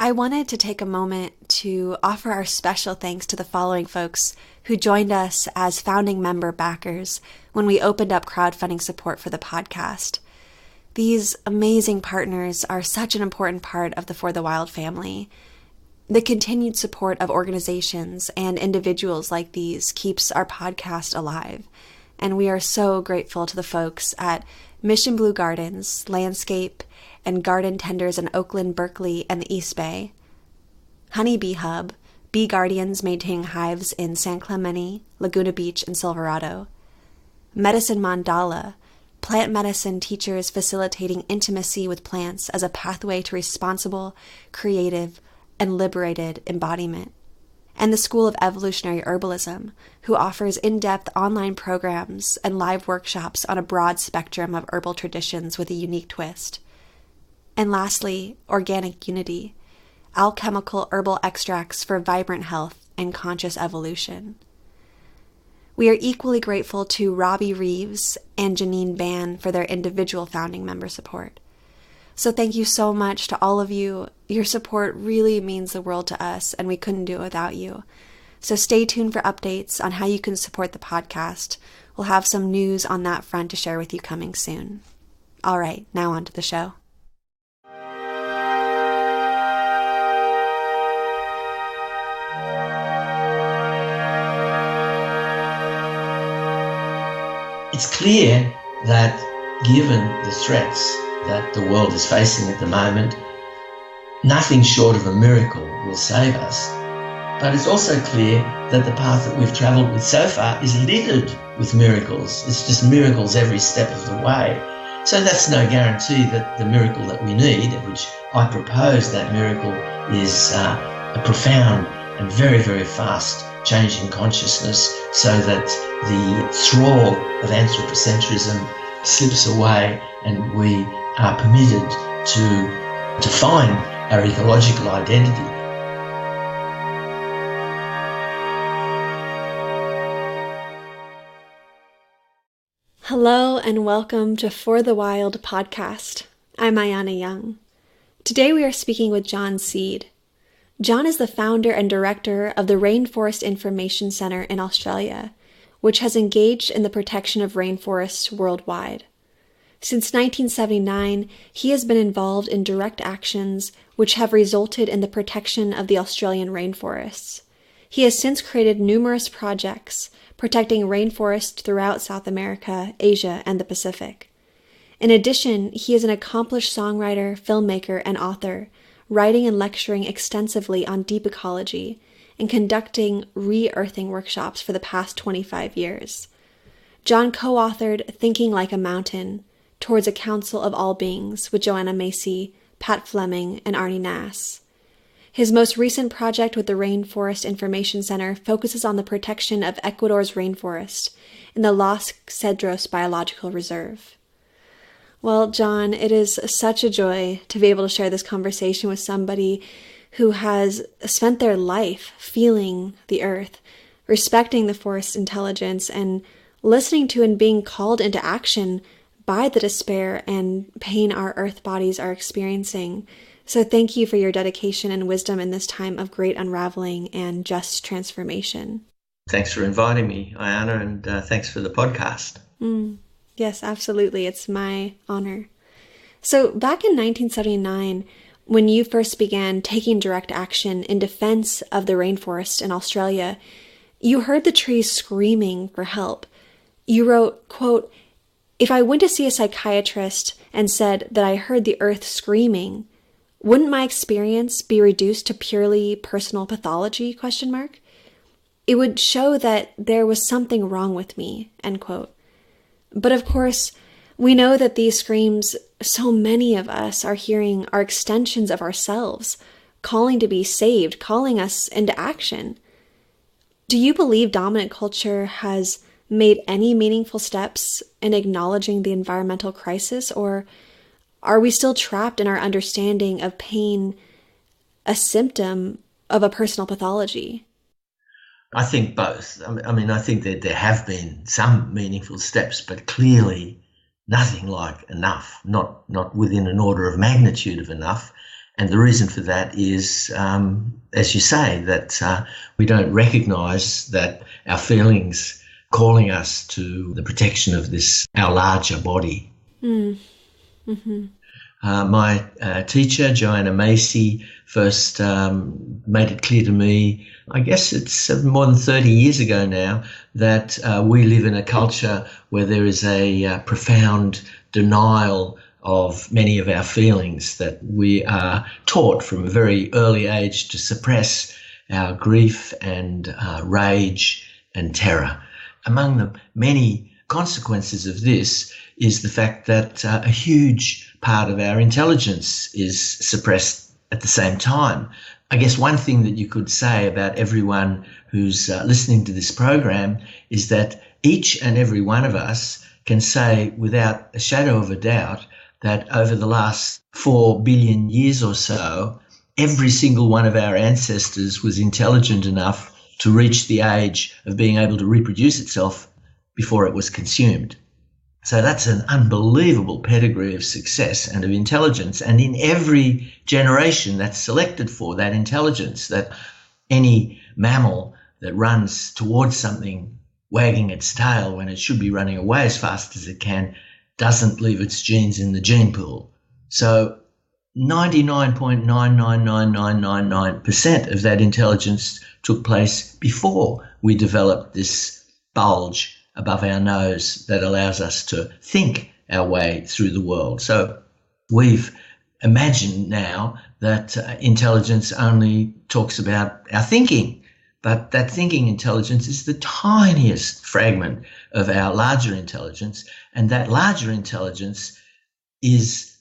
I wanted to take a moment to offer our special thanks to the following folks who joined us as founding member backers when we opened up crowdfunding support for the podcast. These amazing partners are such an important part of the For the Wild family. The continued support of organizations and individuals like these keeps our podcast alive, and we are so grateful to the folks at Mission Blue Gardens, Landscape, and Garden Tenders in Oakland, Berkeley, and the East Bay, Honey Bee Hub, bee guardians maintaining hives in San Clemente, Laguna Beach, and Silverado, Medicine Mandala, plant medicine teachers facilitating intimacy with plants as a pathway to responsible, creative, and liberated embodiment, and the School of Evolutionary Herbalism, who offers in-depth online programs and live workshops on a broad spectrum of herbal traditions with a unique twist. And lastly, Organic Unity, alchemical herbal extracts for vibrant health and conscious evolution. We are equally grateful to Robbie Reeves and Janine Ban for their individual founding member support. So thank you so much to all of you. Your support really means the world to us, and we couldn't do it without you. So stay tuned for updates on how you can support the podcast. We'll have some news on that front to share with you coming soon. All right, now on to the show. It's clear that given the threats that the world is facing at the moment, nothing short of a miracle will save us. But it's also clear that the path that we've travelled with so far is littered with miracles. It's just miracles every step of the way. So that's no guarantee that the miracle that we need, which I propose that miracle, is a profound and very, very fast change in consciousness so that the thrall of anthropocentrism slips away and we are permitted to define our ecological identity. Hello and welcome to For the Wild podcast. I'm Ayana Young. Today we are speaking with John Seed. John is the founder and director of the Rainforest Information Center in Australia, which has engaged in the protection of rainforests worldwide. Since 1979, he has been involved in direct actions which have resulted in the protection of the Australian rainforests. He has since created numerous projects protecting rainforests throughout South America, Asia, and the Pacific. In addition, he is an accomplished songwriter, filmmaker, and author, writing and lecturing extensively on deep ecology and conducting re-earthing workshops for the past 25 years. John co-authored Thinking Like a Mountain, Towards a Council of All Beings with Joanna Macy, Pat Fleming, and Arnie Nass. His most recent project with the Rainforest Information Center focuses on the protection of Ecuador's rainforest in the Los Cedros Biological Reserve. Well, John, it is such a joy to be able to share this conversation with somebody who has spent their life feeling the earth, respecting the forest's intelligence, and listening to and being called into action by the despair and pain our earth bodies are experiencing. So thank you for your dedication and wisdom in this time of great unraveling and just transformation. Thanks for inviting me, Ayana, and thanks for the podcast. Yes, absolutely. It's my honor. So back in 1979, when you first began taking direct action in defense of the rainforest in Australia, you heard the trees screaming for help. You wrote, quote, "If I went to see a psychiatrist and said that I heard the earth screaming, wouldn't my experience be reduced to purely personal pathology, ? It would show that there was something wrong with me," end quote. But of course, we know that these screams so many of us are hearing are extensions of ourselves, calling to be saved, calling us into action. Do you believe dominant culture has made any meaningful steps in acknowledging the environmental crisis, or are we still trapped in our understanding of pain, a symptom of a personal pathology? I think both. I mean, I think that there have been some meaningful steps, but clearly nothing like enough, not within an order of magnitude of enough. And the reason for that is, as you say, that we don't recognise that our feelings calling us to the protection of this, our larger body. Mm-hmm. My teacher, Joanna Macy, first made it clear to me, I guess it's more than 30 years ago now, that we live in a culture where there is a profound denial of many of our feelings, that we are taught from a very early age to suppress our grief and rage and terror. Among the many consequences of this is the fact that a huge part of our intelligence is suppressed at the same time. I guess one thing that you could say about everyone who's listening to this program is that each and every one of us can say without a shadow of a doubt that over the last 4 billion years or so, every single one of our ancestors was intelligent enough to reach the age of being able to reproduce itself before it was consumed. So that's an unbelievable pedigree of success and of intelligence. And in every generation that's selected for that intelligence, that any mammal that runs towards something wagging its tail when it should be running away as fast as it can doesn't leave its genes in the gene pool. So 99.999999% of that intelligence took place before we developed this bulge above our nose that allows us to think our way through the world. So we've imagined now that intelligence only talks about our thinking, but that thinking intelligence is the tiniest fragment of our larger intelligence, and that larger intelligence is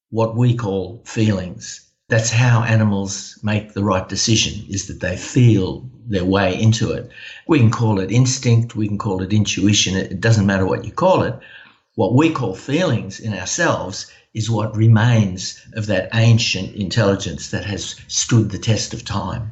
what we call feelings. That's how animals make the right decision, is that they feel their way into it. We can call it instinct, we can call it intuition, it doesn't matter what you call it. What we call feelings in ourselves is what remains of that ancient intelligence that has stood the test of time.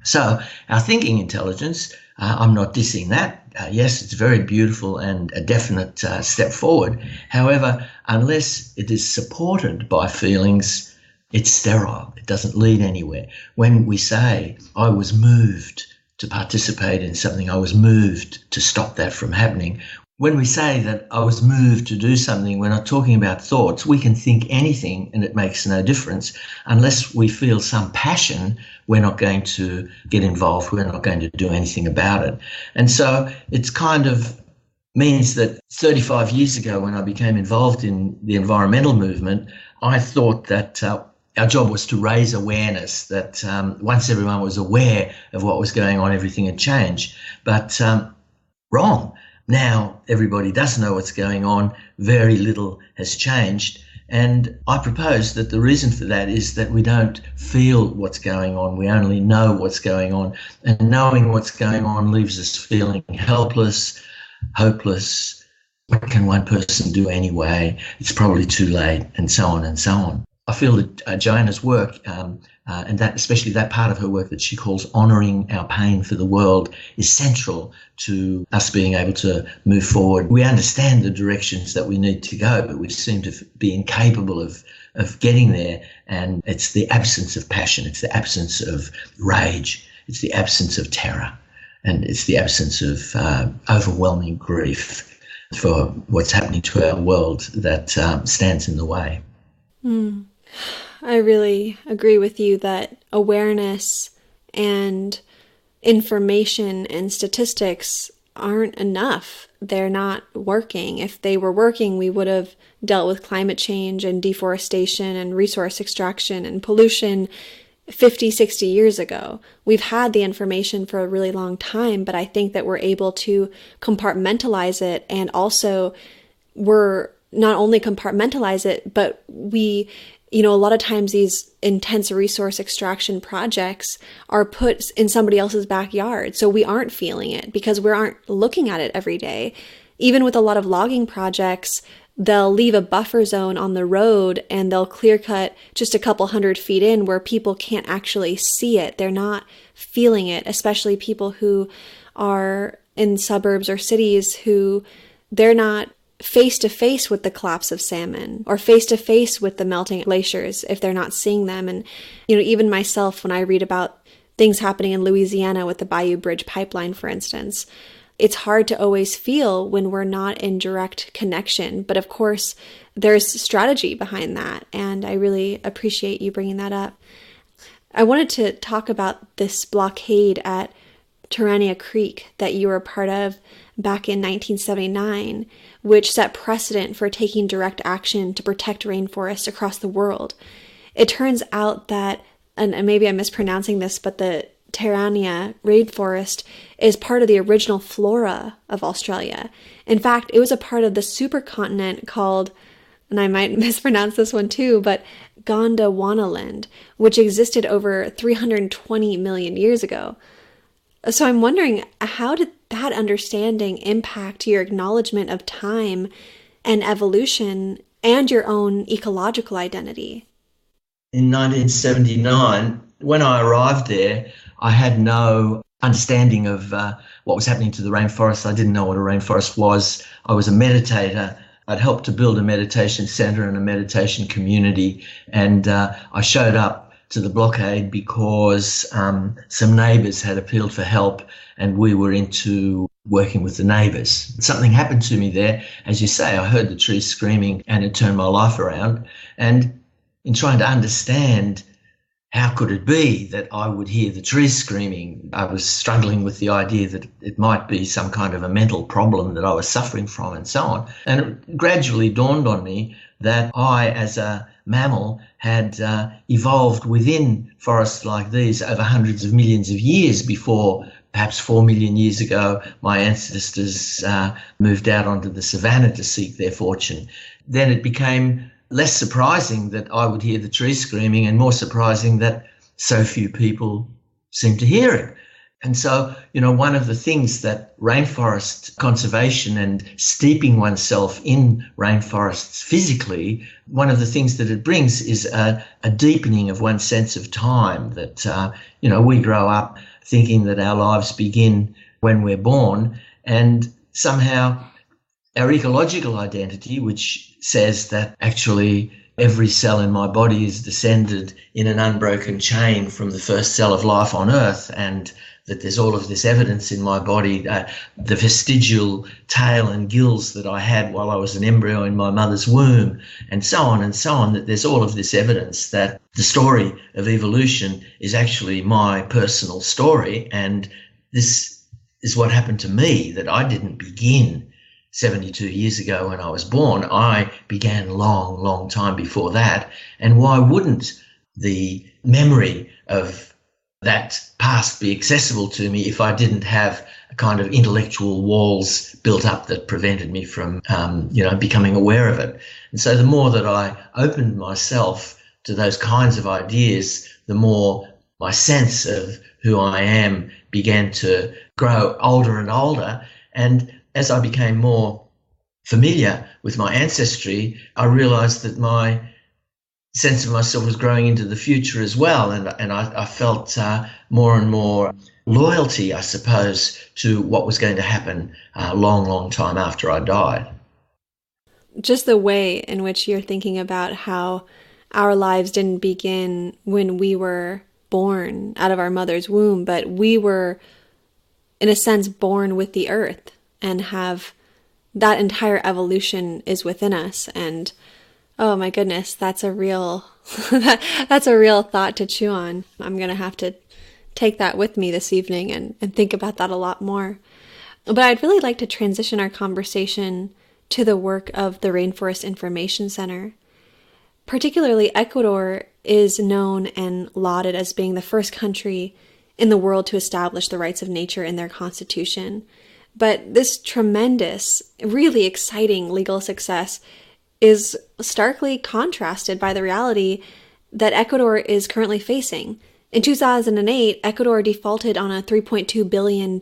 So our thinking intelligence, I'm not dissing that. Yes, it's very beautiful and a definite step forward. However, unless it is supported by feelings, it's sterile. It doesn't lead anywhere. When we say, I was moved to participate in something, I was moved to stop that from happening. When we say that I was moved to do something, we're not talking about thoughts. We can think anything and it makes no difference. Unless we feel some passion, we're not going to get involved. We're not going to do anything about it. And so it's kind of means that 35 years ago, when I became involved in the environmental movement, I thought that our job was to raise awareness, that once everyone was aware of what was going on, everything had changed. But wrong. Now everybody does know what's going on. Very little has changed. And I propose that the reason for that is that we don't feel what's going on. We only know what's going on. And knowing what's going on leaves us feeling helpless, hopeless. What can one person do anyway? It's probably too late, and so on and so on. I feel that Joanna's work, and that especially that part of her work that she calls honouring our pain for the world, is central to us being able to move forward. We understand the directions that we need to go, but we seem to be incapable of getting there. And it's the absence of passion, it's the absence of rage, it's the absence of terror, and it's the absence of overwhelming grief for what's happening to our world that stands in the way. I really agree with you that awareness and information and statistics aren't enough. They're not working. If they were working, we would have dealt with climate change and deforestation and resource extraction and pollution 50, 60 years ago. We've had the information for a really long time, but I think that we're able to compartmentalize it, and also we're not only compartmentalize it, but we, a lot of times these intense resource extraction projects are put in somebody else's backyard. So we aren't feeling it because we aren't looking at it every day. Even with a lot of logging projects, they'll leave a buffer zone on the road and they'll clear cut just a couple 100 feet in where people can't actually see it. They're not feeling it, especially people who are in suburbs or cities who they're not face to face with the collapse of salmon or face to face with the melting glaciers if they're not seeing them. And, even myself, when I read about things happening in Louisiana with the Bayou Bridge pipeline, for instance, it's hard to always feel when we're not in direct connection. But of course, there's strategy behind that. And I really appreciate you bringing that up. I wanted to talk about this blockade at Tarania Creek that you were a part of back in 1979, which set precedent for taking direct action to protect rainforests across the world. It turns out that, and maybe I'm mispronouncing this, but the Tarania rainforest is part of the original flora of Australia. In fact, it was a part of the supercontinent called, and I might mispronounce this one too, but Gondwanaland, which existed over 320 million years ago. So I'm wondering, how did that understanding impact your acknowledgement of time and evolution and your own ecological identity? In 1979, when I arrived there, I had no understanding of what was happening to the rainforest. I didn't know what a rainforest was. I was a meditator. I'd helped to build a meditation center and a meditation community. And I showed up to the blockade because some neighbours had appealed for help and we were into working with the neighbours. Something happened to me there. As you say, I heard the trees screaming and it turned my life around. And in trying to understand how could it be that I would hear the trees screaming, I was struggling with the idea that it might be some kind of a mental problem that I was suffering from and so on. And it gradually dawned on me that I, as a mammal, had evolved within forests like these over hundreds of millions of years before, perhaps 4 million years ago, my ancestors moved out onto the savannah to seek their fortune. Then it became less surprising that I would hear the trees screaming and more surprising that so few people seemed to hear it. And so, one of the things that rainforest conservation and steeping oneself in rainforests physically, one of the things that it brings is a deepening of one's sense of time, that, we grow up thinking that our lives begin when we're born, and somehow our ecological identity, which says that actually every cell in my body is descended in an unbroken chain from the first cell of life on Earth, and that there's all of this evidence in my body, the vestigial tail and gills that I had while I was an embryo in my mother's womb, and so on, that there's all of this evidence that the story of evolution is actually my personal story. And this is what happened to me, that I didn't begin 72 years ago when I was born. I began long, long time before that. And why wouldn't the memory of that past be accessible to me if I didn't have a kind of intellectual walls built up that prevented me from, becoming aware of it? And so the more that I opened myself to those kinds of ideas, the more my sense of who I am began to grow older and older. And as I became more familiar with my ancestry, I realized that my sense of myself was growing into the future as well. And I felt more and more loyalty, I suppose, to what was going to happen a long, long time after I died. Just the way in which you're thinking about how our lives didn't begin when we were born out of our mother's womb, but we were, in a sense, born with the earth, and have that entire evolution is within us. And oh my goodness, that's a real that's a real thought to chew on. I'm gonna have to take that with me this evening and think about that a lot more. But I'd really like to transition our conversation to the work of the Rainforest Information Center. Particularly, Ecuador is known and lauded as being the first country in the world to establish the rights of nature in their constitution. But this tremendous, really exciting legal success is starkly contrasted by the reality that Ecuador is currently facing. In 2008, Ecuador defaulted on a $3.2 billion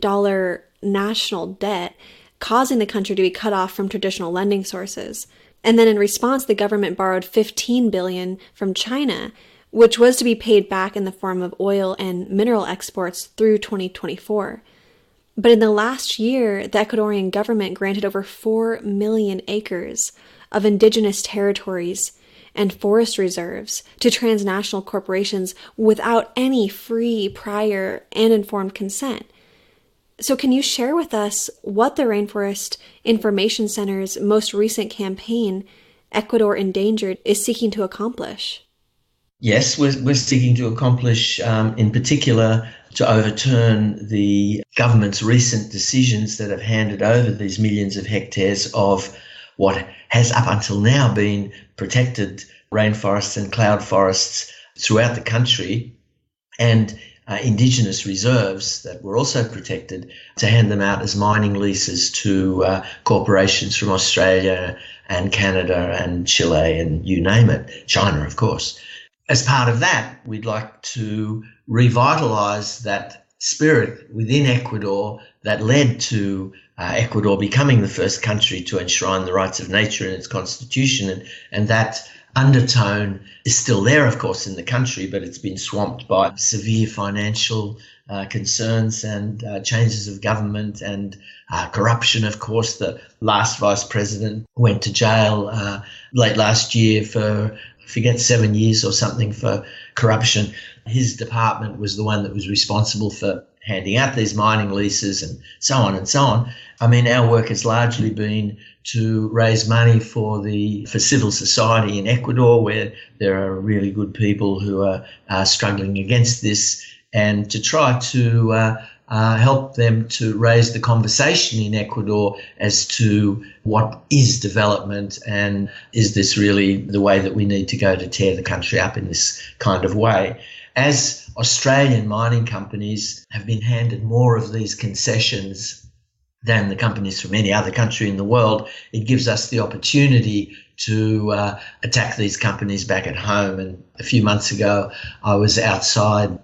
national debt, causing the country to be cut off from traditional lending sources. And then in response, the government borrowed $15 billion from China, which was to be paid back in the form of oil and mineral exports through 2024. But in the last year, the Ecuadorian government granted over 4 million acres of indigenous territories and forest reserves to transnational corporations without any free, prior, and informed consent. So can you share with us what the Rainforest Information Center's most recent campaign, Ecuador Endangered, is seeking to accomplish? Yes, we're seeking to accomplish, in particular, to overturn the government's recent decisions that have handed over these millions of hectares of what has up until now been protected rainforests and cloud forests throughout the country, and indigenous reserves that were also protected, to hand them out as mining leases to corporations from Australia and Canada and Chile and you name it, China, of course. As part of that, we'd like to revitalise that spirit within Ecuador that led to Ecuador becoming the first country to enshrine the rights of nature in its constitution. And that undertone is still there, of course, in the country, but it's been swamped by severe financial concerns and changes of government and corruption. Of course, the last vice president went to jail late last year for, I forget, 7 years or something for corruption. His department was the one that was responsible for handing out these mining leases and so on and so on. I mean, our work has largely been to raise money for civil society in Ecuador, where there are really good people who are struggling against this, and to try to help them to raise the conversation in Ecuador as to what is development, and is this really the way that we need to go to tear the country up in this kind of way. As Australian mining companies have been handed more of these concessions than the companies from any other country in the world, it gives us the opportunity to attack these companies back at home. And a few months ago, I was outside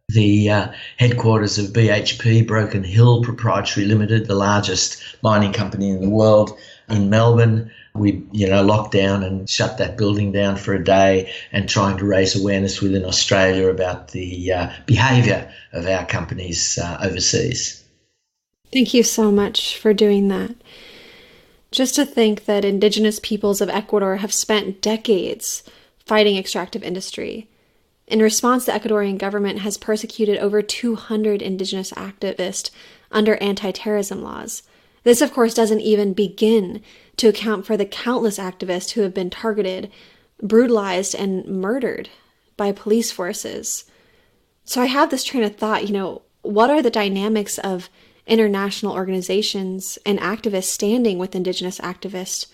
the headquarters of BHP, Broken Hill Proprietary Limited, the largest mining company in the world, in Melbourne. We, locked down and shut that building down for a day, and trying to raise awareness within Australia about the behaviour of our companies overseas. Thank you so much for doing that. Just to think that indigenous peoples of Ecuador have spent decades fighting extractive industry. In response, the Ecuadorian government has persecuted over 200 indigenous activists under anti-terrorism laws. This, of course, doesn't even begin to account for the countless activists who have been targeted, brutalized, and murdered by police forces. So I have this train of thought, what are the dynamics of international organizations and activists standing with indigenous activists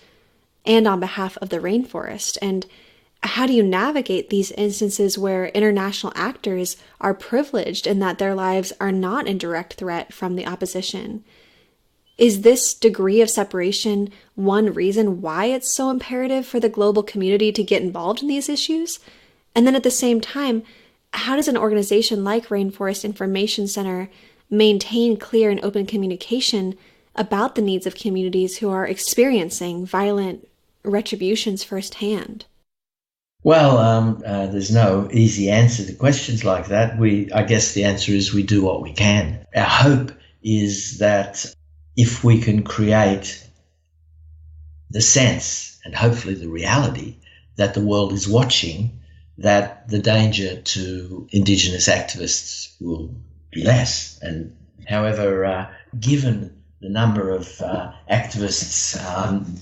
and on behalf of the rainforest? And how do you navigate these instances where international actors are privileged in that their lives are not in direct threat from the opposition? Is this degree of separation one reason why it's so imperative for the global community to get involved in these issues? And then at the same time, how does an organization like Rainforest Information Center maintain clear and open communication about the needs of communities who are experiencing violent retributions firsthand? Well, there's no easy answer to questions like that. I guess the answer is we do what we can. Our hope is that if we can create the sense, and hopefully the reality, that the world is watching, that the danger to Indigenous activists will be less. And however, given the number of activists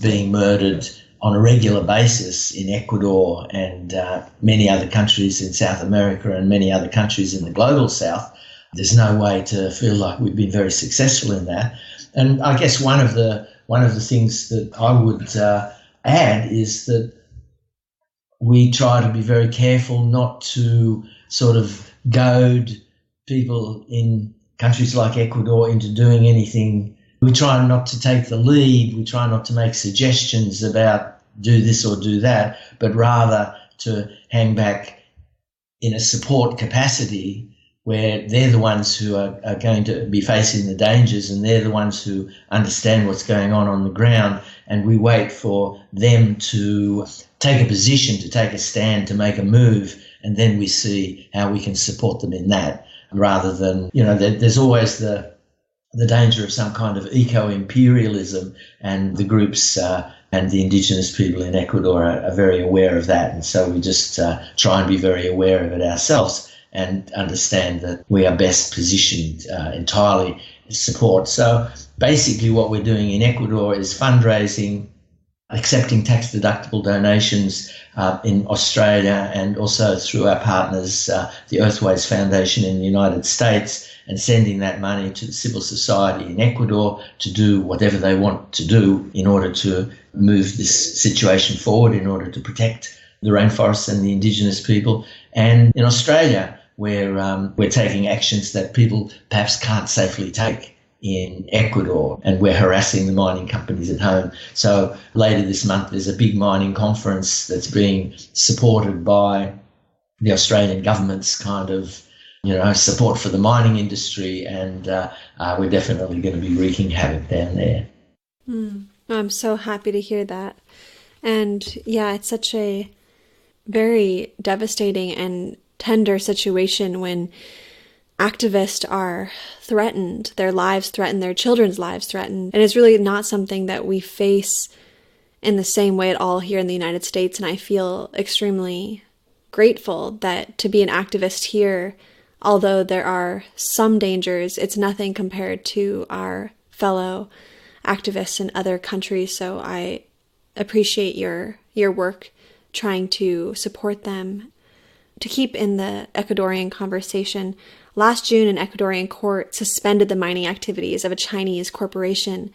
being murdered on a regular basis in Ecuador and many other countries in South America and many other countries in the global south, there's no way to feel like we've been very successful in that. And I guess one of the things that I would add is that we try to be very careful not to sort of goad people in countries like Ecuador into doing anything. We try not to take the lead. We try not to make suggestions about do this or do that, but rather to hang back in a support capacity where they're the ones who are going to be facing the dangers, and they're the ones who understand what's going on the ground, and we wait for them to take a position, to take a stand, to make a move, and then we see how we can support them in that, rather than, there's always the the danger of some kind of eco-imperialism, and the groups and the indigenous people in Ecuador are very aware of that. And so we just try and be very aware of it ourselves and understand that we are best positioned entirely to support. So basically what we're doing in Ecuador is fundraising, accepting tax-deductible donations in Australia, and also through our partners, the Earthways Foundation in the United States, and sending that money to the civil society in Ecuador to do whatever they want to do in order to move this situation forward, in order to protect the rainforests and the indigenous people. And in Australia, where we're taking actions that people perhaps can't safely take in Ecuador, and we're harassing the mining companies at home. So later this month, there's a big mining conference that's being supported by the Australian government's kind of, support for the mining industry, and we're definitely going to be wreaking havoc down there. I'm so happy to hear that. And yeah, it's such a very devastating and tender situation when activists are threatened, their lives threatened, their children's lives threatened. And it's really not something that we face in the same way at all here in the United States. And I feel extremely grateful that to be an activist here, although there are some dangers, it's nothing compared to our fellow activists in other countries. So I appreciate your work trying to support them. To keep in the Ecuadorian conversation, last June an Ecuadorian court suspended the mining activities of a Chinese corporation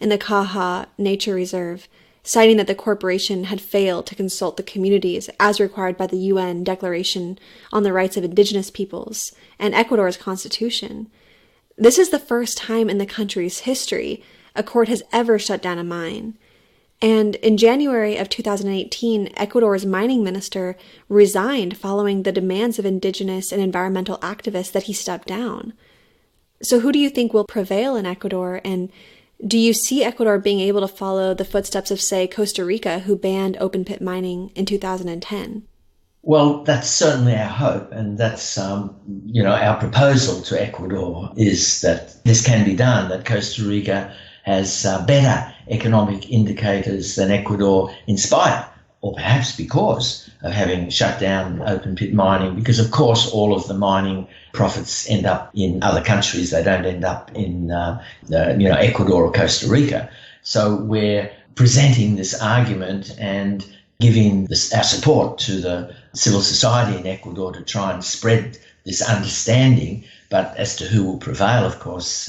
in the Caja Nature Reserve, citing that the corporation had failed to consult the communities as required by the UN Declaration on the Rights of Indigenous Peoples and Ecuador's constitution. This is the first time in the country's history a court has ever shut down a mine. And in January of 2018, Ecuador's mining minister resigned following the demands of indigenous and environmental activists that he step down. So who do you think will prevail in Ecuador? And do you see Ecuador being able to follow the footsteps of, say, Costa Rica, who banned open-pit mining in 2010? Well, that's certainly our hope, and that's, our proposal to Ecuador is that this can be done, that Costa Rica has better economic indicators than Ecuador, in spite, or perhaps because of having shut down open pit mining, because of course all of the mining profits end up in other countries. They don't end up in Ecuador or Costa Rica. So we're presenting this argument and giving our support to the civil society in Ecuador to try and spread this understanding. But as to who will prevail, of course,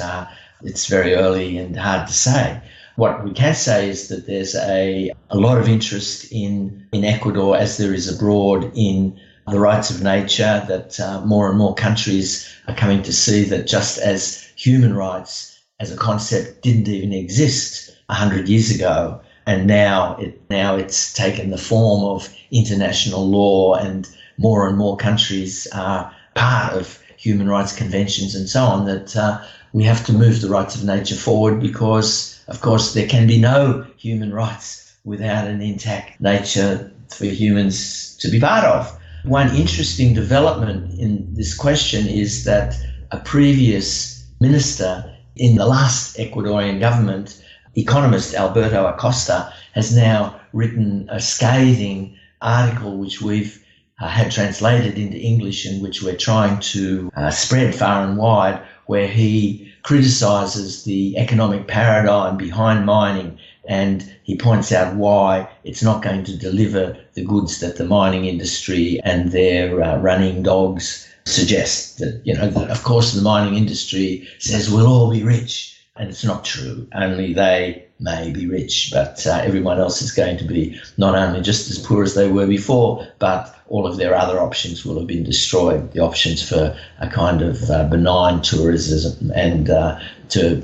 it's very early and hard to say. What we can say is that there's a lot of interest in Ecuador, as there is abroad, in the rights of nature, that more and more countries are coming to see that just as human rights as a concept didn't even exist 100 years ago, and now it's taken the form of international law, and more countries are part of human rights conventions and so on, that we have to move the rights of nature forward, because, of course, there can be no human rights without an intact nature for humans to be part of. One interesting development in this question is that a previous minister in the last Ecuadorian government, economist Alberto Acosta, has now written a scathing article which we've had translated into English, and which we're trying to spread far and wide, where he criticises the economic paradigm behind mining, and he points out why it's not going to deliver the goods that the mining industry and their running dogs suggest. That, of course, the mining industry says we'll all be rich, and it's not true. Only they may be rich, but everyone else is going to be not only just as poor as they were before, but all of their other options will have been destroyed. The options for a kind of benign tourism, and to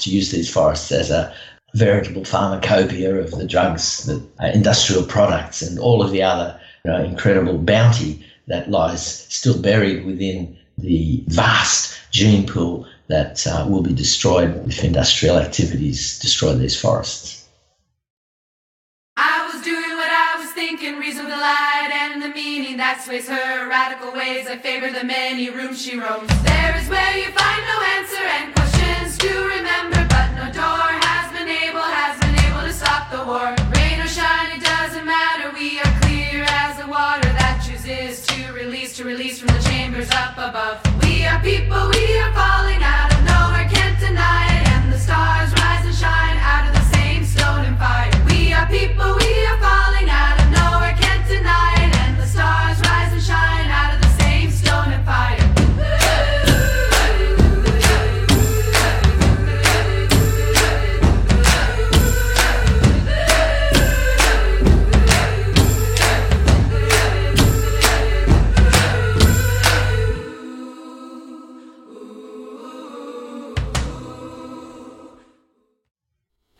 use these forests as a veritable pharmacopoeia of the drugs, the industrial products, and all of the other incredible bounty that lies still buried within the vast gene pool that will be destroyed if industrial activities destroy these forests. I was doing what I was thinking, reason with the light and the meaning that sways her radical ways. I favor the many rooms she roams. There is where you find no answer and question. to remember, but no door has been able to stop the war. Rain or shine, it doesn't matter. We are clear as the water that chooses to release from the chambers up above. We are people, we are falling out of nowhere, can't deny it. And the stars rise and shine out of the same stone and fire. We are people, we are falling out of nowhere, can't deny it. And the stars rise and shine out of the same stone and fire.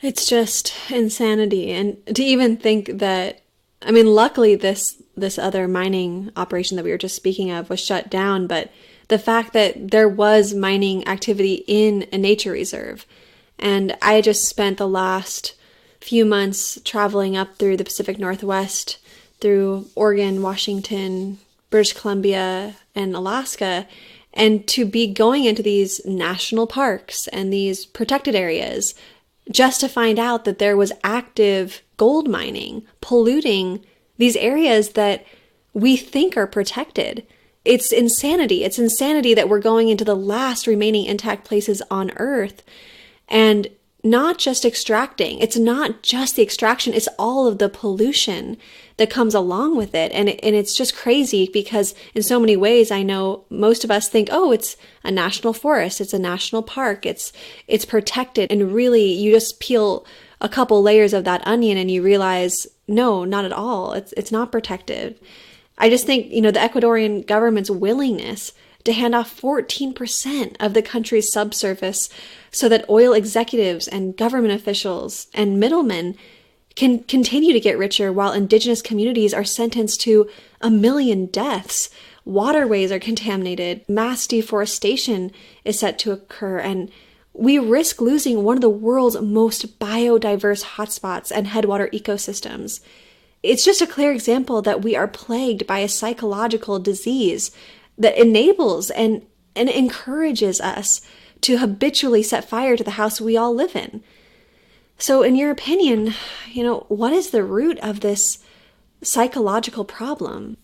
It's just insanity. And to even think that, I mean, luckily this other mining operation that we were just speaking of was shut down, but the fact that there was mining activity in a nature reserve. And I just spent the last few months traveling up through the Pacific Northwest, through Oregon, Washington, British Columbia, and Alaska, and to be going into these national parks and these protected areas just to find out that there was active gold mining, polluting these areas that we think are protected. It's insanity. It's insanity that we're going into the last remaining intact places on Earth and not just extracting. It's not just the extraction, it's all of the pollution that comes along with it. And it's just crazy because in so many ways, I know most of us think, oh, it's a national forest, it's a national park, it's protected. And really, you just peel a couple layers of that onion and you realize, no, not at all. It's not protected. I just think, the Ecuadorian government's willingness to hand off 14% of the country's subsurface so that oil executives and government officials and middlemen can continue to get richer while indigenous communities are sentenced to 1 million deaths. Waterways are contaminated, mass deforestation is set to occur, and we risk losing one of the world's most biodiverse hotspots and headwater ecosystems. It's just a clear example that we are plagued by a psychological disease that enables and encourages us to habitually set fire to the house we all live in. So in your opinion, what is the root of this psychological problem?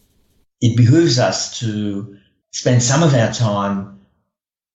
It behooves us to spend some of our time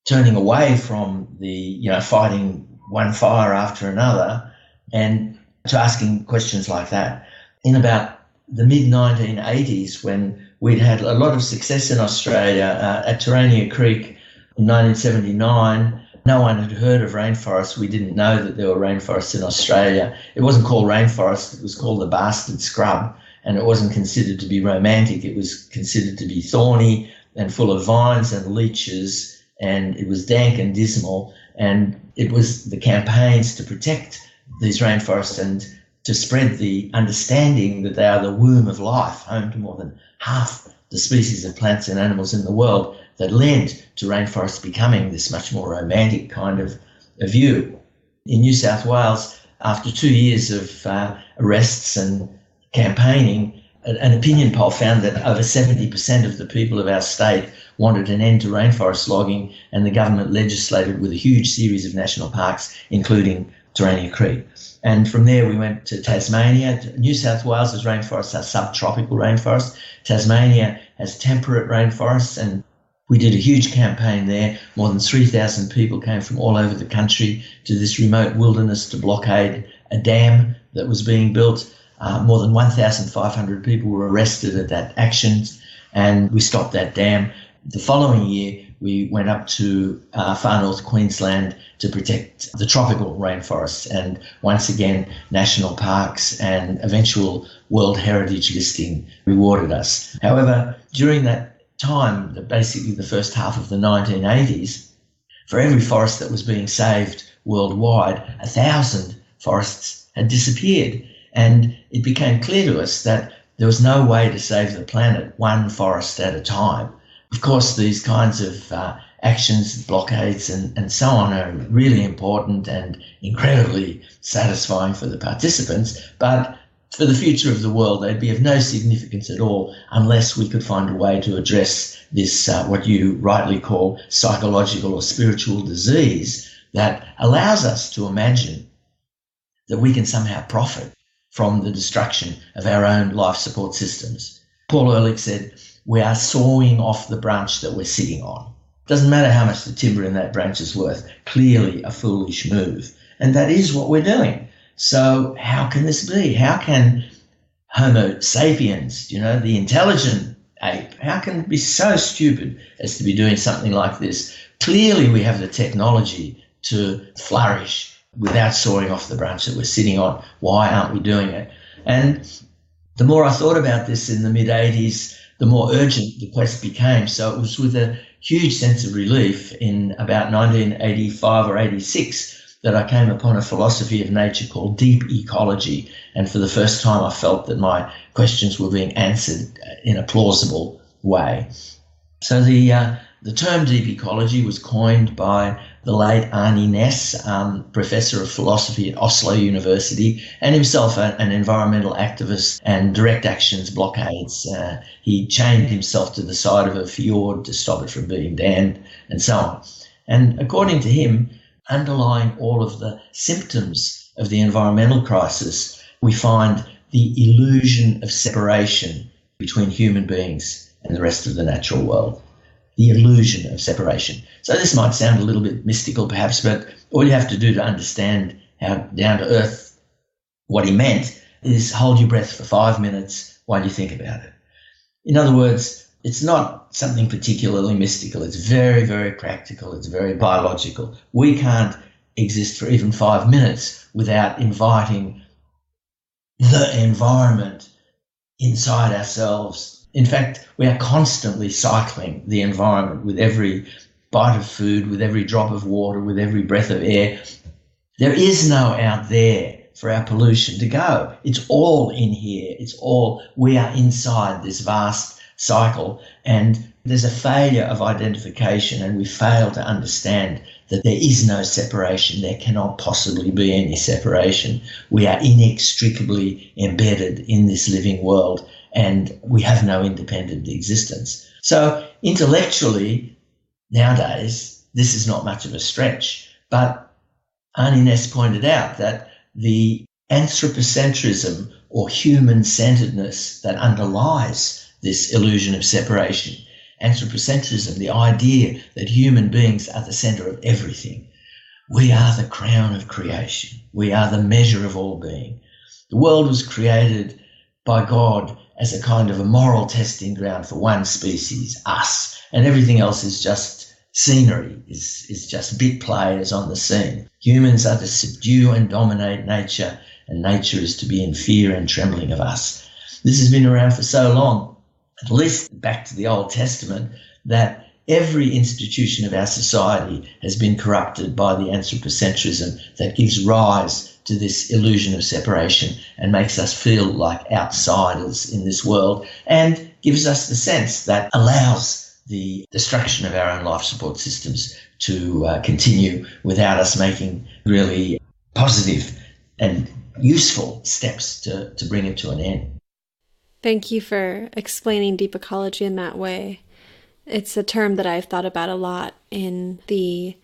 turning away from the, fighting one fire after another and to asking questions like that. In about the mid-1980s, when we'd had a lot of success in Australia at Terania Creek in 1979, no one had heard of rainforests. We didn't know that there were rainforests in Australia. It wasn't called rainforest, it was called the bastard scrub, and it wasn't considered to be romantic. It was considered to be thorny and full of vines and leeches, and it was dank and dismal, and it was the campaigns to protect these rainforests and to spread the understanding that they are the womb of life, home to more than half the species of plants and animals in the world, that led to rainforests becoming this much more romantic kind of a view. In New South Wales, after 2 years of arrests and campaigning, an opinion poll found that over 70% of the people of our state wanted an end to rainforest logging, and the government legislated with a huge series of national parks, including Terania Creek. And from there we went to Tasmania. New South Wales's rainforests are subtropical rainforests. Tasmania has temperate rainforests, and we did a huge campaign there. More than 3,000 people came from all over the country to this remote wilderness to blockade a dam that was being built. More than 1,500 people were arrested at that action, and we stopped that dam. The following year, we went up to far north Queensland to protect the tropical rainforests, and once again, national parks and eventual World Heritage listing rewarded us. However, during that time, basically the first half of the 1980s, for every forest that was being saved worldwide, 1,000 forests had disappeared. And it became clear to us that there was no way to save the planet one forest at a time. Of course, these kinds of actions, blockades and so on are really important and incredibly satisfying for the participants, but for the future of the world, they'd be of no significance at all unless we could find a way to address this, what you rightly call psychological or spiritual disease that allows us to imagine that we can somehow profit from the destruction of our own life support systems. Paul Ehrlich said, we are sawing off the branch that we're sitting on. Doesn't matter how much the timber in that branch is worth, clearly a foolish move. And that is what we're doing. So how can this be? How can Homo sapiens, the intelligent ape, how can it be so stupid as to be doing something like this? Clearly we have the technology to flourish without sawing off the branch that we're sitting on. Why aren't we doing it? And the more I thought about this in the mid-80s, the more urgent the quest became. So it was with a huge sense of relief in about 1985 or 86 that I came upon a philosophy of nature called deep ecology. And for the first time, I felt that my questions were being answered in a plausible way. So the term deep ecology was coined by the late Arne Næss, professor of philosophy at Oslo University, and himself an environmental activist and direct actions blockades. He chained himself to the side of a fjord to stop it from being dammed, and so on. And according to him, underlying all of the symptoms of the environmental crisis, we find the illusion of separation between human beings and the rest of the natural world. The illusion of separation. So this might sound a little bit mystical perhaps, but all you have to do to understand how down to earth what he meant is hold your breath for 5 minutes while you think about it. In other words, it's not something particularly mystical. It's very, very practical. It's very biological. We can't exist for even 5 minutes without inviting the environment inside ourselves. In fact, we are constantly cycling the environment with every bite of food, with every drop of water, with every breath of air. There is no out there for our pollution to go. It's all in here. We are inside this vast cycle, and there's a failure of identification, and we fail to understand that there is no separation. There cannot possibly be any separation. We are inextricably embedded in this living world, and we have no independent existence. So intellectually, nowadays, this is not much of a stretch. But Arne Næss pointed out that the anthropocentrism or human-centeredness that underlies this illusion of separation, anthropocentrism, the idea that human beings are the center of everything. We are the crown of creation. We are the measure of all being. The world was created by God as a kind of a moral testing ground for one species, us, and everything else is just scenery, is just bit players on the scene. Humans are to subdue and dominate nature, and nature is to be in fear and trembling of us. This has been around for so long, at least back to the Old Testament, that every institution of our society has been corrupted by the anthropocentrism that gives rise to this illusion of separation and makes us feel like outsiders in this world, and gives us the sense that allows the destruction of our own life support systems to continue without us making really positive and useful steps to bring it to an end. Thank you for explaining deep ecology in that way. It's a term that I've thought about a lot in the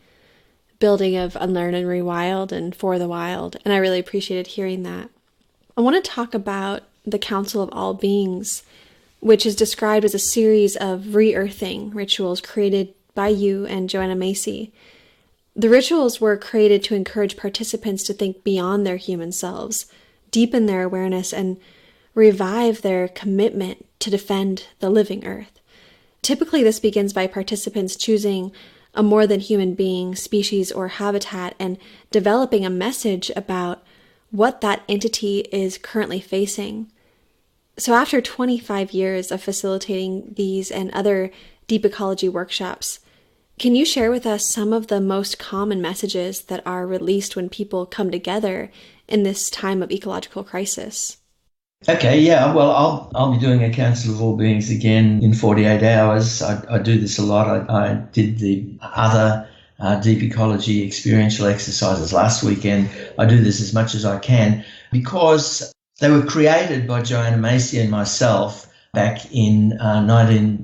building of Unlearn and Rewild and For the Wild, and I really appreciated hearing that. I want to talk about the Council of All Beings, which is described as a series of re-earthing rituals created by you and Joanna Macy. The rituals were created to encourage participants to think beyond their human selves, deepen their awareness, and revive their commitment to defend the living earth. Typically, this begins by participants choosing a more than human being, species, or habitat, and developing a message about what that entity is currently facing. So after 25 years of facilitating these and other deep ecology workshops, can you share with us some of the most common messages that are released when people come together in this time of ecological crisis? Okay, yeah, well, I'll be doing a Council of All Beings again in 48 hours. I do this a lot. I did the other deep ecology experiential exercises last weekend. I do this as much as I can because they were created by Joanna Macy and myself back in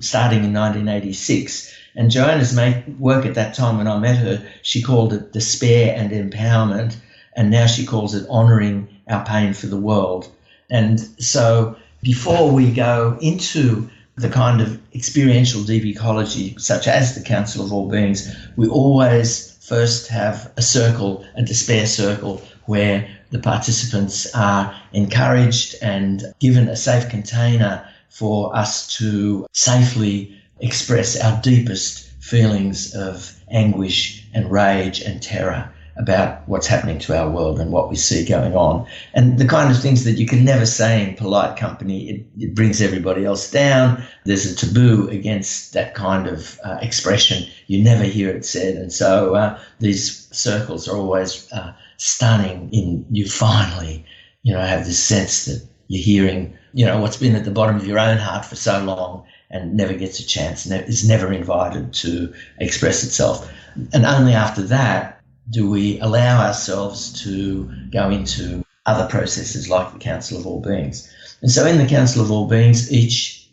starting in 1986. And Joanna's work at that time when I met her, she called it despair and empowerment, and now she calls it honouring our pain for the world. And so before we go into the kind of experiential deep ecology, such as the Council of All Beings, we always first have a circle, a despair circle, where the participants are encouraged and given a safe container for us to safely express our deepest feelings of anguish and rage and terror about what's happening to our world and what we see going on. And the kind of things that you can never say in polite company, it brings everybody else down. There's a taboo against that kind of expression. You never hear it said. And so these circles are always stunning in you finally, have this sense that you're hearing, what's been at the bottom of your own heart for so long and never gets a chance, is never invited to express itself. And only after that do we allow ourselves to go into other processes like the Council of All Beings. And so in the Council of All Beings, each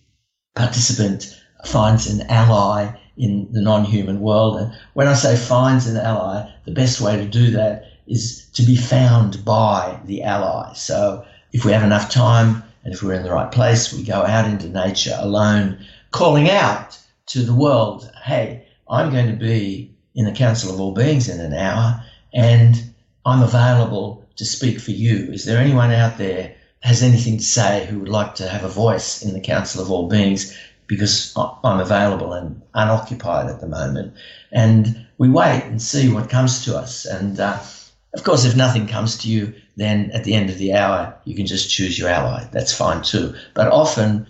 participant finds an ally in the non-human world. And when I say finds an ally, the best way to do that is to be found by the ally. So if we have enough time and if we're in the right place, we go out into nature alone, calling out to the world, hey, I'm going to be in the Council of All Beings in an hour, and I'm available to speak for you. Is there anyone out there has anything to say who would like to have a voice in the Council of All Beings? Because I'm available and unoccupied at the moment. And we wait and see what comes to us. And of course, if nothing comes to you, then at the end of the hour, you can just choose your ally. That's fine too. But often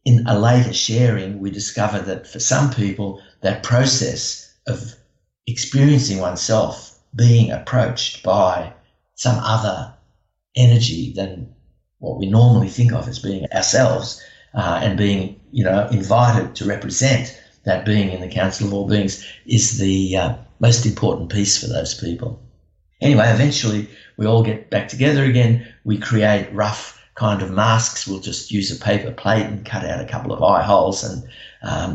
in a later sharing, we discover that for some people, that process of experiencing oneself being approached by some other energy than what we normally think of as being ourselves, and being, invited to represent that being in the Council of All Beings is the most important piece for those people. Anyway, eventually we all get back together again. We create rough kind of masks. We'll just use a paper plate and cut out a couple of eye holes, and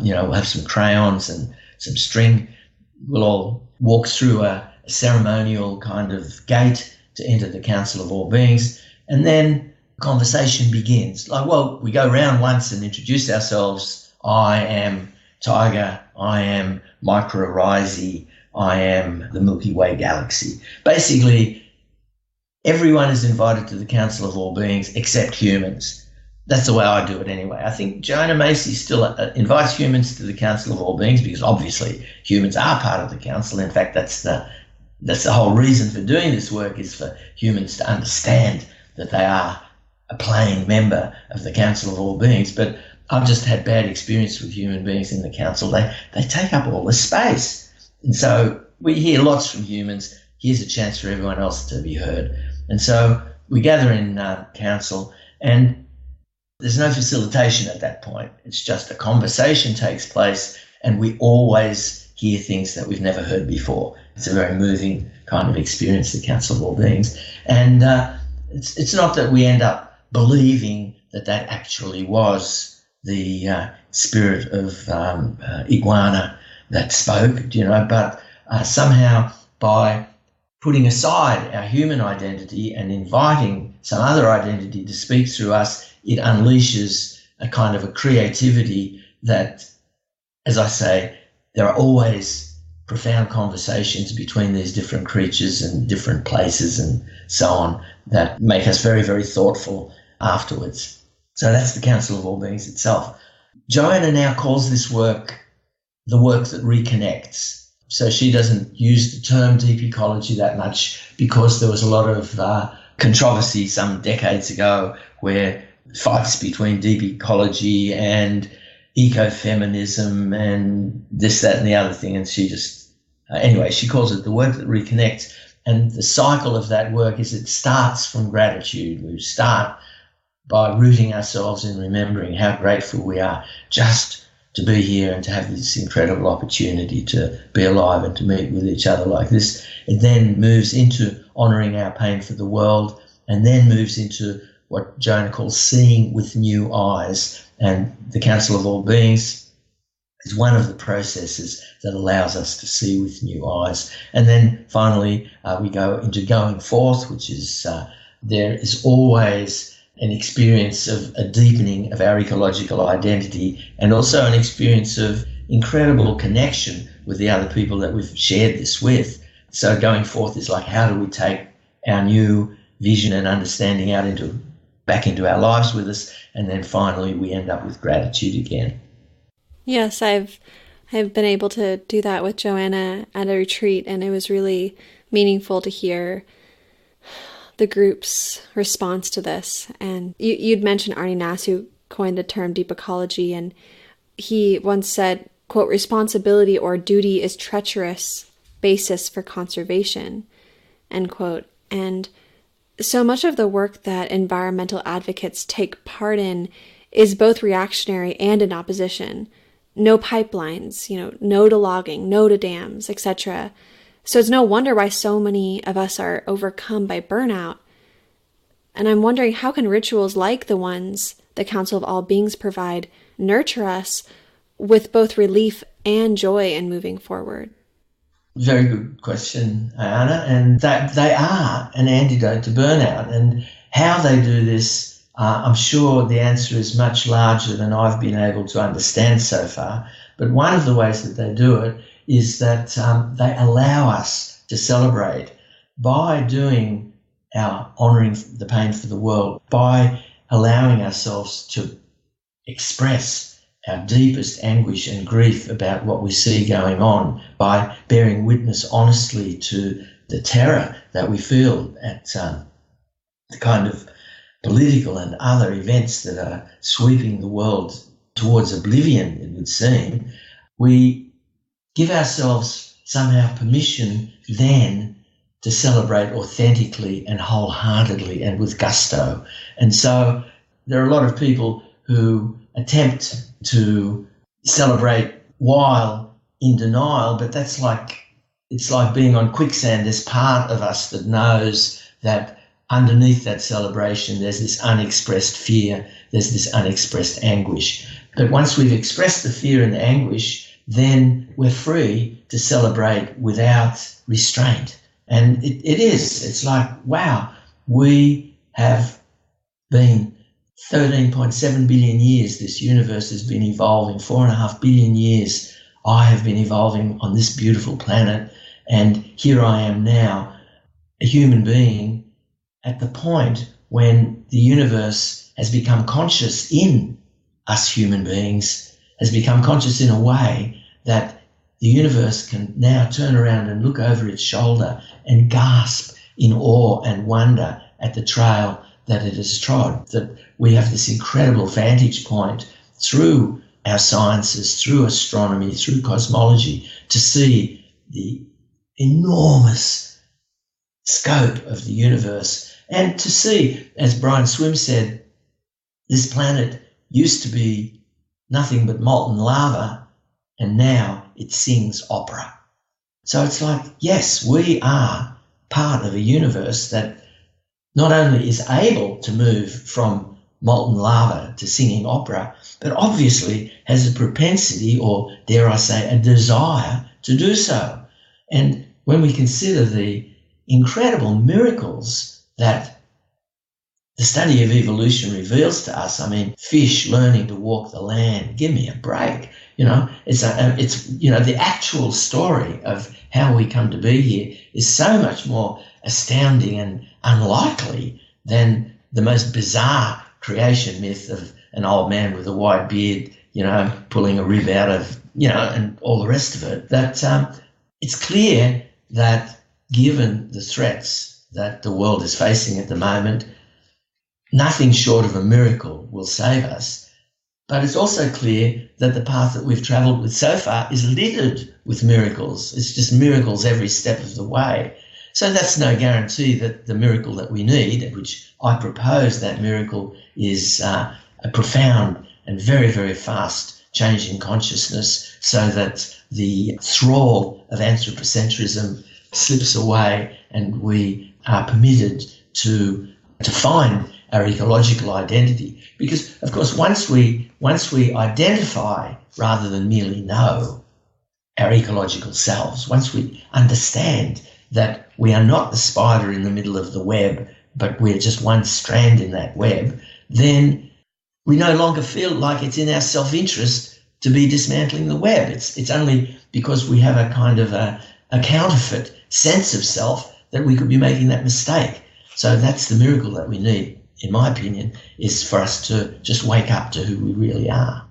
we'll have some crayons and some string. We'll all walk through a ceremonial kind of gate to enter the Council of All Beings, and then conversation begins. We go round once and introduce ourselves. I am Tiger, I am Mycorrhizae, I am the Milky Way galaxy. Basically, everyone is invited to the Council of All Beings except humans. That's the way I do it anyway. I think Joanna Macy still invites humans to the Council of All Beings because obviously humans are part of the council. In fact, that's the whole reason for doing this work, is for humans to understand that they are a playing member of the Council of All Beings. But I've just had bad experience with human beings in the council. They take up all the space. And so we hear lots from humans. Here's a chance for everyone else to be heard. And so we gather in council, and there's no facilitation at that point. It's just a conversation takes place, and we always hear things that we've never heard before. It's a very moving kind of experience, the Council of All Beings. And it's not that we end up believing that actually was the spirit of iguana that spoke, but somehow by putting aside our human identity and inviting some other identity to speak through us, it unleashes a kind of a creativity that, as I say, there are always profound conversations between these different creatures and different places and so on that make us very, very thoughtful afterwards. So that's the Council of All Beings itself. Joanna now calls this work the work that reconnects. So she doesn't use the term deep ecology that much because there was a lot of controversy some decades ago where fights between deep ecology and ecofeminism and this, that, and the other thing. And she just, anyway, she calls it the work that reconnects. And the cycle of that work is it starts from gratitude. We start by rooting ourselves in remembering how grateful we are just to be here and to have this incredible opportunity to be alive and to meet with each other like this. It then moves into honouring our pain for the world, and then moves into what Joanna calls seeing with new eyes. And the Council of All Beings is one of the processes that allows us to see with new eyes. And then finally, we go into going forth, which is there is always an experience of a deepening of our ecological identity, and also an experience of incredible connection with the other people that we've shared this with. So going forth is like, how do we take our new vision and understanding back into our lives with us? And then finally we end up with gratitude again. Yes, I've been able to do that with Joanna at a retreat, and it was really meaningful to hear the group's response to this. And you'd mentioned Arnie Nass, who coined the term deep ecology, and he once said, quote, "responsibility or duty is treacherous basis for conservation," end quote. And so much of the work that environmental advocates take part in is both reactionary and in opposition. No pipelines, no to logging, no to dams, etc. So it's no wonder why so many of us are overcome by burnout. And I'm wondering, how can rituals like the ones the Council of All Beings provide nurture us with both relief and joy in moving forward? Very good question, Ayana. And that they are an antidote to burnout. And how they do this, I'm sure the answer is much larger than I've been able to understand so far. But one of the ways that they do it is that they allow us to celebrate by doing our honouring the pain for the world, by allowing ourselves to express our deepest anguish and grief about what we see going on, by bearing witness honestly to the terror that we feel at the kind of political and other events that are sweeping the world towards oblivion, it would seem. We give ourselves somehow permission then to celebrate authentically and wholeheartedly and with gusto. And so there are a lot of people who attempt to celebrate while in denial, but it's like being on quicksand. There's part of us that knows that underneath that celebration there's this unexpressed fear, there's this unexpressed anguish. But once we've expressed the fear and the anguish, then we're free to celebrate without restraint. And it's like, wow, we have been 13.7 billion years, this universe has been evolving, 4.5 billion years I have been evolving on this beautiful planet, and here I am now, a human being, at the point when the universe has become conscious in us human beings, has become conscious in a way that the universe can now turn around and look over its shoulder and gasp in awe and wonder at the trail that it has trod, that we have this incredible vantage point through our sciences, through astronomy, through cosmology, to see the enormous scope of the universe, and to see, as Brian Swim said, this planet used to be nothing but molten lava, and now it sings opera. So it's like, yes, we are part of a universe that not only is able to move from molten lava to singing opera, but obviously has a propensity, or dare I say, a desire to do so. And when we consider the incredible miracles that the study of evolution reveals to us, I mean, fish learning to walk the land, give me a break. It's the actual story of how we come to be here is so much more astounding and unlikely than the most bizarre creation myth of an old man with a white beard, pulling a rib out of, and all the rest of it. That it's clear that given the threats that the world is facing at the moment, nothing short of a miracle will save us. But it's also clear that the path that we've travelled with so far is littered with miracles. It's just miracles every step of the way. So that's no guarantee that the miracle that we need, which I propose that miracle is a profound and very, very fast change in consciousness, so that the thrall of anthropocentrism slips away and we are permitted to find our ecological identity. Because, of course, once we identify rather than merely know our ecological selves, once we understand that we are not the spider in the middle of the web, but we're just one strand in that web, then we no longer feel like it's in our self-interest to be dismantling the web. It's only because we have a kind of a counterfeit sense of self that we could be making that mistake. So that's the miracle that we need, in my opinion, is for us to just wake up to who we really are.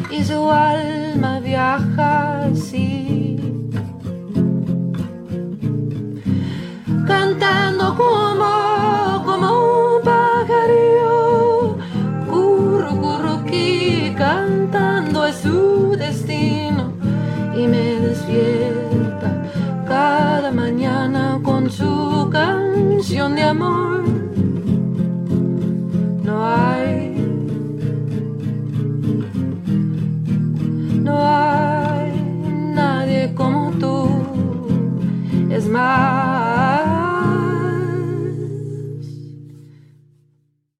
Y su alma viaja así, cantando como un pajarillo, curruqui, cantando es su destino, y me despierta cada mañana con su canción de amor. No hay nadie como tú, es más.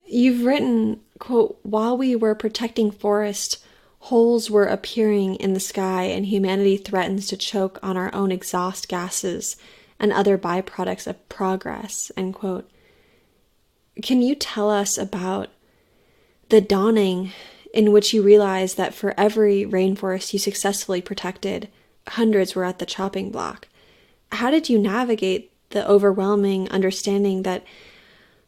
You've written, quote, while we were protecting forests, holes were appearing in the sky and humanity threatens to choke on our own exhaust gases and other byproducts of progress, end quote. Can you tell us about the dawning in which you realized that for every rainforest you successfully protected, hundreds were at the chopping block? How did you navigate the overwhelming understanding that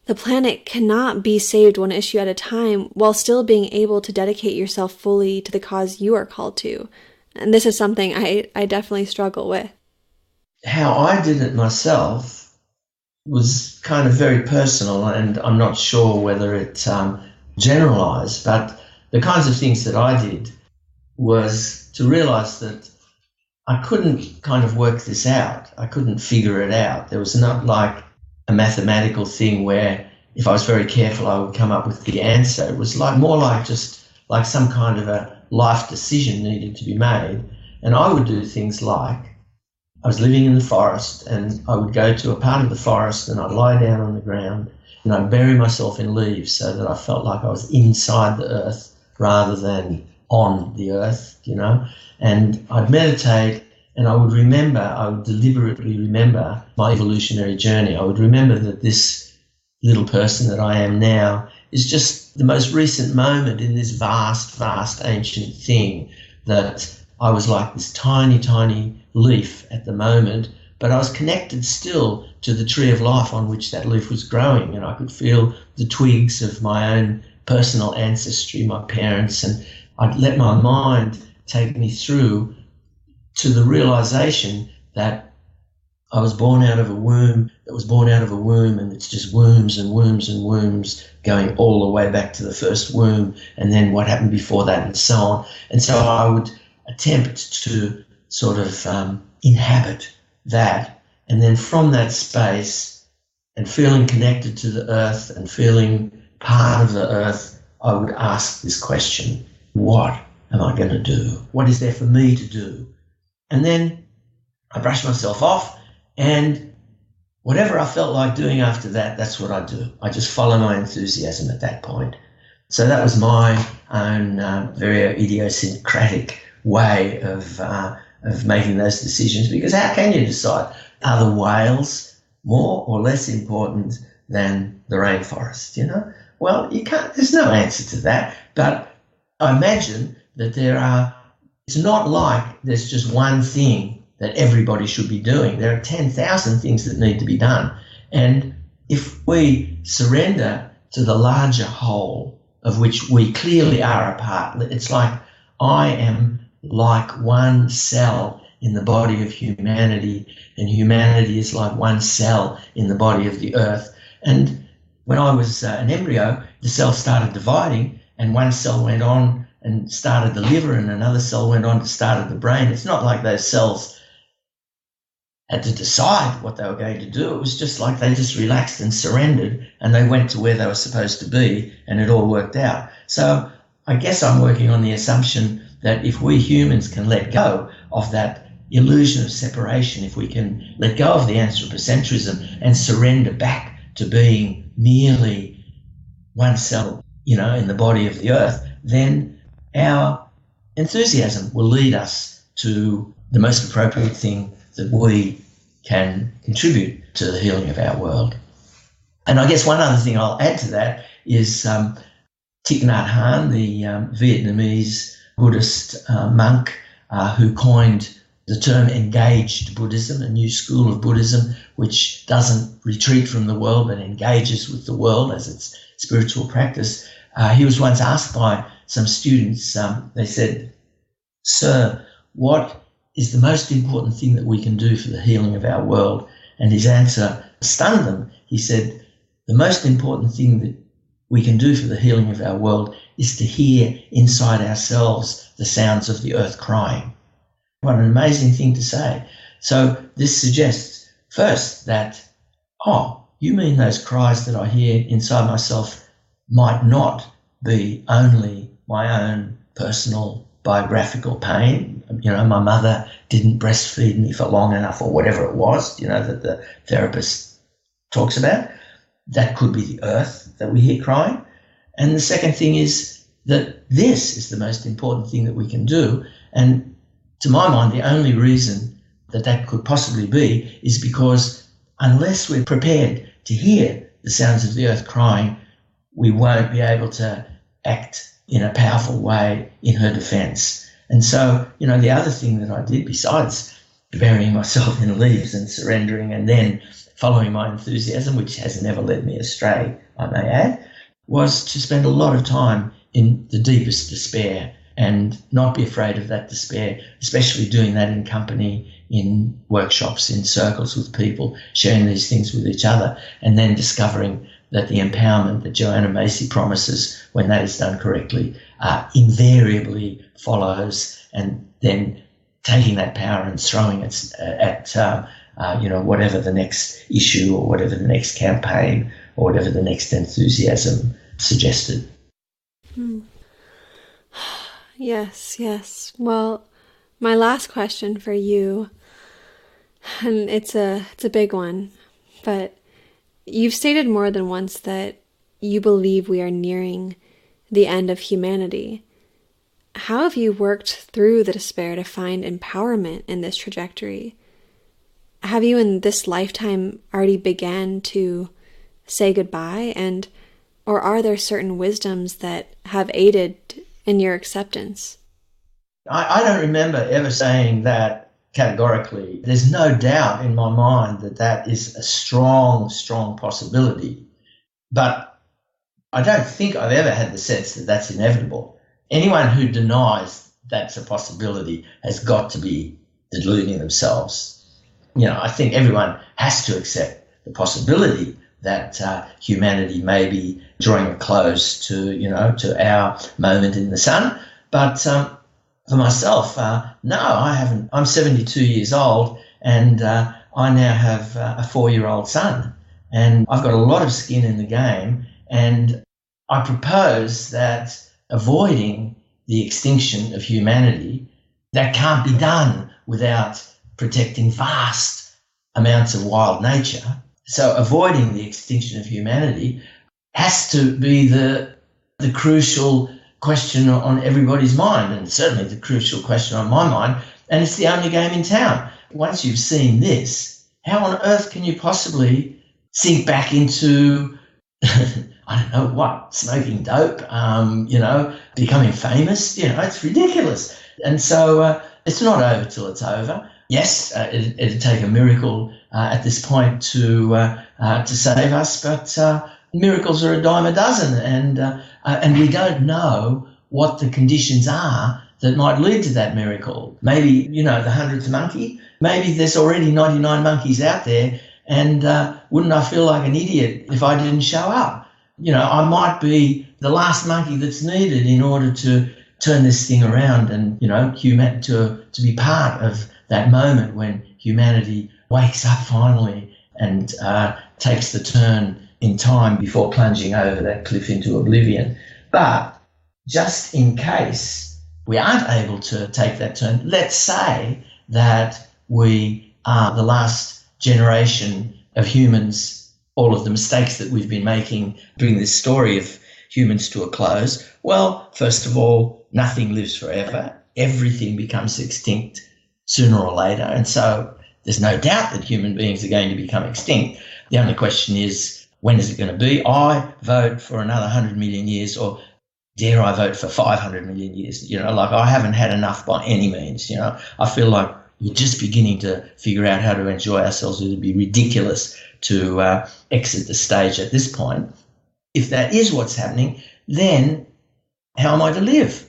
the planet cannot be saved one issue at a time while still being able to dedicate yourself fully to the cause you are called to? And this is something I definitely struggle with. How I did it myself was kind of very personal, and I'm not sure whether it generalized, but the kinds of things that I did was to realize that I couldn't kind of work this out. I couldn't figure it out. There was not like a mathematical thing where if I was very careful, I would come up with the answer. It was like more like just like some kind of a life decision needed to be made. And I would do things like I was living in the forest and I would go to a part of the forest and I'd lie down on the ground and I'd bury myself in leaves so that I felt like I was inside the earth rather than on the earth, you know, and I'd meditate and I would deliberately remember my evolutionary journey. I would remember that this little person that I am now is just the most recent moment in this vast, vast ancient thing, that I was like this tiny, tiny leaf at the moment, but I was connected still to the tree of life on which that leaf was growing, and I could feel the twigs of my own personal ancestry, my parents, and I'd let my mind take me through to the realization that I was born out of a womb that was born out of a womb, and it's just wombs and wombs and wombs going all the way back to the first womb, and then what happened before that and so on. And so I would attempt to sort of inhabit that, and then from that space and feeling connected to the earth and feeling part of the earth, I would ask this question: what am I going to do? What is there for me to do? And then I brush myself off, and whatever I felt like doing after that, that's what I do. I just follow my enthusiasm at that point. So that was my own very idiosyncratic way of making those decisions, because how can you decide? Are the whales more or less important than the rainforest, you know? Well, you can't, there's no answer to that, but I imagine that it's not like there's just one thing that everybody should be doing. There are 10,000 things that need to be done. And if we surrender to the larger whole of which we clearly are a part, it's like I am like one cell in the body of humanity, and humanity is like one cell in the body of the earth. And when I was an embryo, the cells started dividing, and one cell went on and started the liver, and another cell went on to start the brain. It's not like those cells had to decide what they were going to do. It was just like they just relaxed and surrendered, and they went to where they were supposed to be, and it all worked out. So I guess I'm working on the assumption that if we humans can let go of that illusion of separation, if we can let go of the anthropocentrism and surrender back to being merely one cell, in the body of the earth, then our enthusiasm will lead us to the most appropriate thing that we can contribute to the healing of our world. And I guess one other thing I'll add to that is Thich Nhat Hanh, the Vietnamese Buddhist monk who coined the term engaged Buddhism, a new school of Buddhism which doesn't retreat from the world but engages with the world as its spiritual practice. He was once asked by some students, they said, "Sir, what is the most important thing that we can do for the healing of our world?" And his answer stunned them. He said, "The most important thing that we can do for the healing of our world is to hear inside ourselves the sounds of the earth crying." What an amazing thing to say. So this suggests first that, you mean those cries that I hear inside myself might not be only my own personal biographical pain. My mother didn't breastfeed me for long enough, or whatever it was, that the therapist talks about. That could be the earth that we hear crying. And the second thing is that this is the most important thing that we can do. And to my mind, the only reason that that could possibly be is because unless we're prepared to hear the sounds of the earth crying, we won't be able to act in a powerful way in her defense. And so, the other thing that I did besides burying myself in leaves and surrendering and then following my enthusiasm, which has never led me astray, I may add, was to spend a lot of time in the deepest despair and not be afraid of that despair, especially doing that in company, in workshops, in circles with people, sharing these things with each other, and then discovering that the empowerment that Joanna Macy promises, when that is done correctly, invariably follows, and then taking that power and throwing it at whatever the next issue or whatever the next campaign or whatever the next enthusiasm suggested. Yes. Well, my last question for you, and it's a big one, but you've stated more than once that you believe we are nearing the end of humanity. How have you worked through the despair to find empowerment in this trajectory? Have you in this lifetime already began to say goodbye, or are there certain wisdoms that have aided in your acceptance? I don't remember ever saying that categorically. There's no doubt in my mind that that is a strong, strong possibility. But I don't think I've ever had the sense that that's inevitable. Anyone who denies that's a possibility has got to be deluding themselves. I think everyone has to accept the possibility that humanity may be drawing a close to our moment in the sun. But for myself, no, I haven't. I'm 72 years old, and I now have a 4-year-old son, and I've got a lot of skin in the game, and I propose that avoiding the extinction of humanity, that can't be done without protecting vast amounts of wild nature. So avoiding the extinction of humanity has to be the crucial question on everybody's mind, and certainly the crucial question on my mind, and it's the only game in town. Once you've seen this, how on earth can you possibly sink back into, I don't know what, smoking dope, becoming famous? It's ridiculous. And so it's not over till it's over. Yes, it'd take a miracle at this point to save us, but miracles are a dime a dozen, and we don't know what the conditions are that might lead to that miracle. Maybe, the 100th monkey, maybe there's already 99 monkeys out there, and wouldn't I feel like an idiot if I didn't show up? I might be the last monkey that's needed in order to turn this thing around and, to be part of that moment when humanity wakes up finally and takes the turn in time before plunging over that cliff into oblivion. But just in case we aren't able to take that turn, let's say that we are the last generation of humans, all of the mistakes that we've been making, bring this story of humans to a close. Well, first of all, nothing lives forever. Everything becomes extinct sooner or later. And so there's no doubt that human beings are going to become extinct. The only question is, when is it going to be? I vote for another 100 million years, or dare I vote for 500 million years? I haven't had enough by any means. I feel like we're just beginning to figure out how to enjoy ourselves. It would be ridiculous to exit the stage at this point. If that is what's happening, then how am I to live?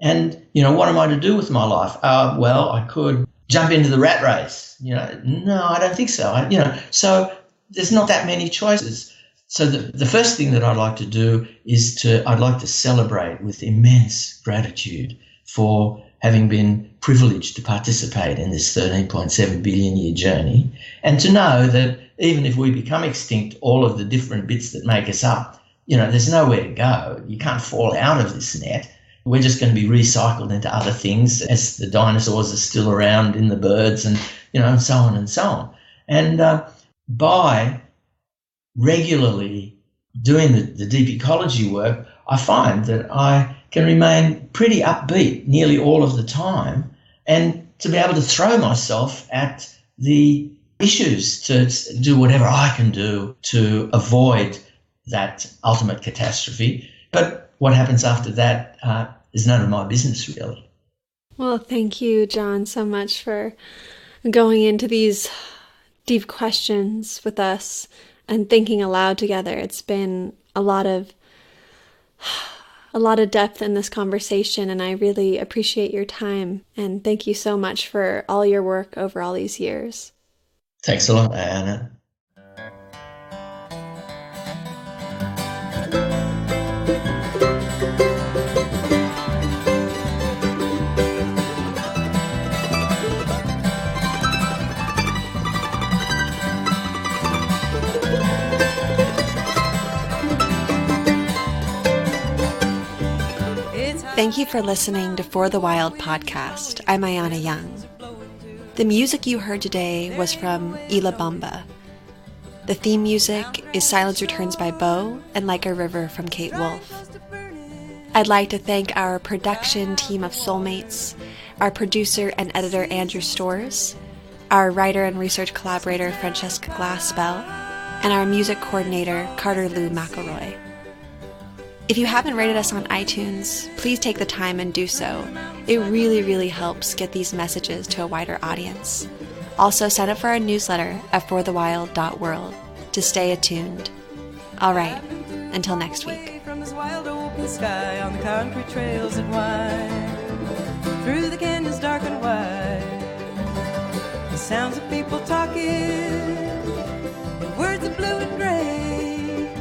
And, what am I to do with my life? Well, I could jump into the rat race. No, I don't think so. So there's not that many choices. So the first thing that I'd like to do is I'd like to celebrate with immense gratitude for having been privileged to participate in this 13.7 billion year journey, and to know that even if we become extinct, all of the different bits that make us up, there's nowhere to go. You can't fall out of this net. We're just going to be recycled into other things as the dinosaurs are still around, in the birds, and, and so on and so on. And by regularly doing the deep ecology work, I find that I can remain pretty upbeat nearly all of the time, and to be able to throw myself at the issues, to do whatever I can do to avoid that ultimate catastrophe. But what happens after that is none of my business, really. Well, thank you, John, so much for going into these deep questions with us and thinking aloud together. It's been a lot of depth in this conversation, and I really appreciate your time. And thank you so much for all your work over all these years. Thanks a lot, Anna. Thank you for listening to For the Wild podcast. I'm Ayana Young. The music you heard today was from Ila Bamba. The theme music is Silence Returns by Bo and Like a River from Kate Wolf. I'd like to thank our production team of soulmates, our producer and editor Andrew Storrs, our writer and research collaborator Francesca Glassbell, and our music coordinator Carter Lou McElroy. If you haven't rated us on iTunes, please take the time and do so. It really, really helps get these messages to a wider audience. Also, sign up for our newsletter at forthewild.world to stay attuned. All right, until next week. From this wild open sky on the country trails that wind through the canyons dark and wide, the sounds of people talking in words of blue and gray,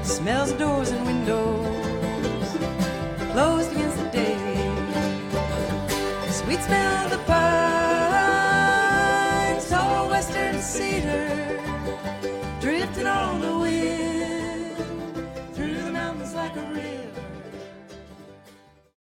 smells of